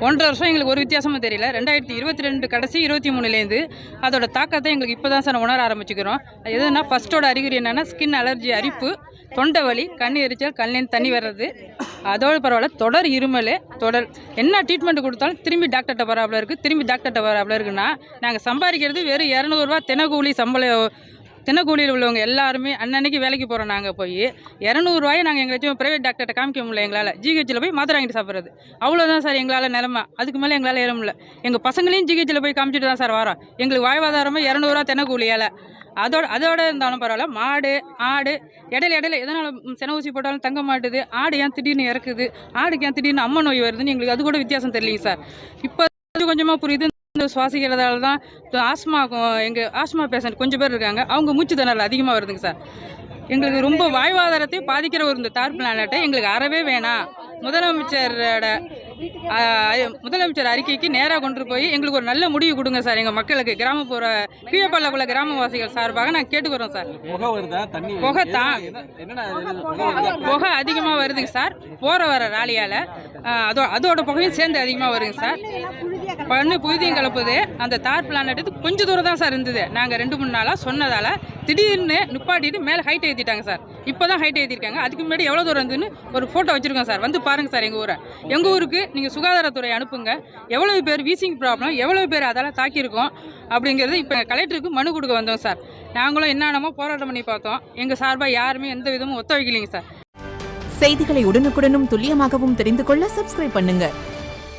1.5 வருஷம் எங்களுக்கு ஒரு வித்தியாசமும் தெரியல. 2022 கடைசி 23லேருந்து அதோட தாக்கத்தை எங்களுக்கு இப்போ தான் சார் உணர ஆரம்பிச்சுக்கிறோம். எதுனா ஃபஸ்ட்டோட அறிகுறி என்னென்னா ஸ்கின் அலர்ஜி, அரிப்பு, தொண்டை வலி, கண் எரிச்சல், கண்ணிலேருந்து தண்ணி வர்றது, அதோட பரவாயில்ல தொடர் இருமல், என்ன ட்ரீட்மெண்ட் கொடுத்தாலும் திரும்பி டாக்டர்கிட்ட வராப்புல இருக்குது. திரும்பி டாக்டர்கிட்ட வராப்புல இருக்குன்னா நாங்கள் சம்பாதிக்கிறது வெறும் 200 ரூபா தினக்கூலி தினக்கூலியில் உள்ளவங்க எல்லாருமே அன்னன்னைக்கு வேலைக்கு போகிறோம். நாங்கள் போய் 200 ரூபாயை நாங்கள் எங்கேயாச்சும் ப்ரைவேட் டாக்டர்கிட்ட காமிக்க முடியல. எங்களால் ஜிஹெச்சில் போய் மாத்திரை வாங்கிட்டு சாப்பிட்றது அவ்வளோதான் சார் எங்களால் நிலமை. அதுக்கு மேலே எங்களால் ஏற முடியல. எங்கள் பசங்களையும் ஜிஹெச்சில் போய் காமிச்சிட்டு தான் சார் வரோம். எங்களுக்கு வாழ்வாதாரமாக 200 ரூபா தினக்கூலியால். அதோட இருந்தாலும் பரவாயில்ல. மாடு, ஆடு இடையில எதனால் சென ஊசி போட்டாலும் தங்க மாட்டுது. ஆடு ஏன் திடீர்னு இறக்குது, ஆடுக்கு ஏன் திடீர்னு அம்மா நோய் வருதுன்னு எங்களுக்கு அது கூட வித்தியாசம் தெரியலைங்க சார். இப்போ கொஞ்சமாக புரியுது. சுவாசிக்கிறதால தான் ஆஸ்மா, எங்கள் ஆஸ்மா பேஷண்ட் கொஞ்சம் பேர் இருக்காங்க. அவங்க மூச்சு திணறல் அதிகமாக வருதுங்க சார். எங்களுக்கு ரொம்ப வாழ்வாதாரத்தை பாதிக்கிற ஒரு இந்த தார் பிளானட்டை எங்களுக்கு அறவே வேணாம். முதலமைச்சர் அறிக்கைக்கு நேராக கொண்டு போய் எங்களுக்கு ஒரு நல்ல முடிவு கொடுங்க சார். எங்கள் மக்களுக்கு கிராமப்புற கீழப்பள்ளக்குள்ள கிராமவாசிகள் சார்பாக நாங்கள் கேட்டுக்கிறோம் சார். புகை அதிகமாக வருதுங்க சார். போகிற வர ராலியால் அதோட புகையும் சேர்ந்து அதிகமாக வருங்க சார். புழுதியும் கலப்புது. அந்த தார் பிளானட் கொஞ்சம் தூரம் தான் சார் இருந்தது. நாங்கள் 2-3 நாளாக சொன்னதால் திடீர்னு நிப்பாட்டிட்டு மேலே ஹைட் ஏற்றிட்டாங்க சார். இப்போ தான் ஹைட் ஏற்றிருக்காங்க. அதுக்கு முன்னாடி எவ்வளோ தூரம் இருந்துன்னு ஒரு ஃபோட்டோ வச்சுருக்கோம் சார். வந்து பாருங்கள் சார் எங்கள் ஊருக்கு நீங்கள் சுகாதாரத்துறை அனுப்புங்க. எவ்வளோ பேர் வீசிங் ப்ராப்ளம், எவ்வளோ பேர் அதால் தாக்கியிருக்கோம் அப்படிங்கிறது இப்போ கலெக்டருக்கு மனு கொடுக்க வந்தோம் சார். நாங்களும் என்னென்னமோ போராட்டம் பண்ணி பார்த்தோம். எங்கள் சார்பாக யாருமே எந்த விதமும் ஒத்துழைக்கலைங்க சார். செய்திகளை உடனுக்குடனும் துல்லியமாகவும் தெரிந்து கொள்ள சப்ஸ்கிரைப் பண்ணுங்க.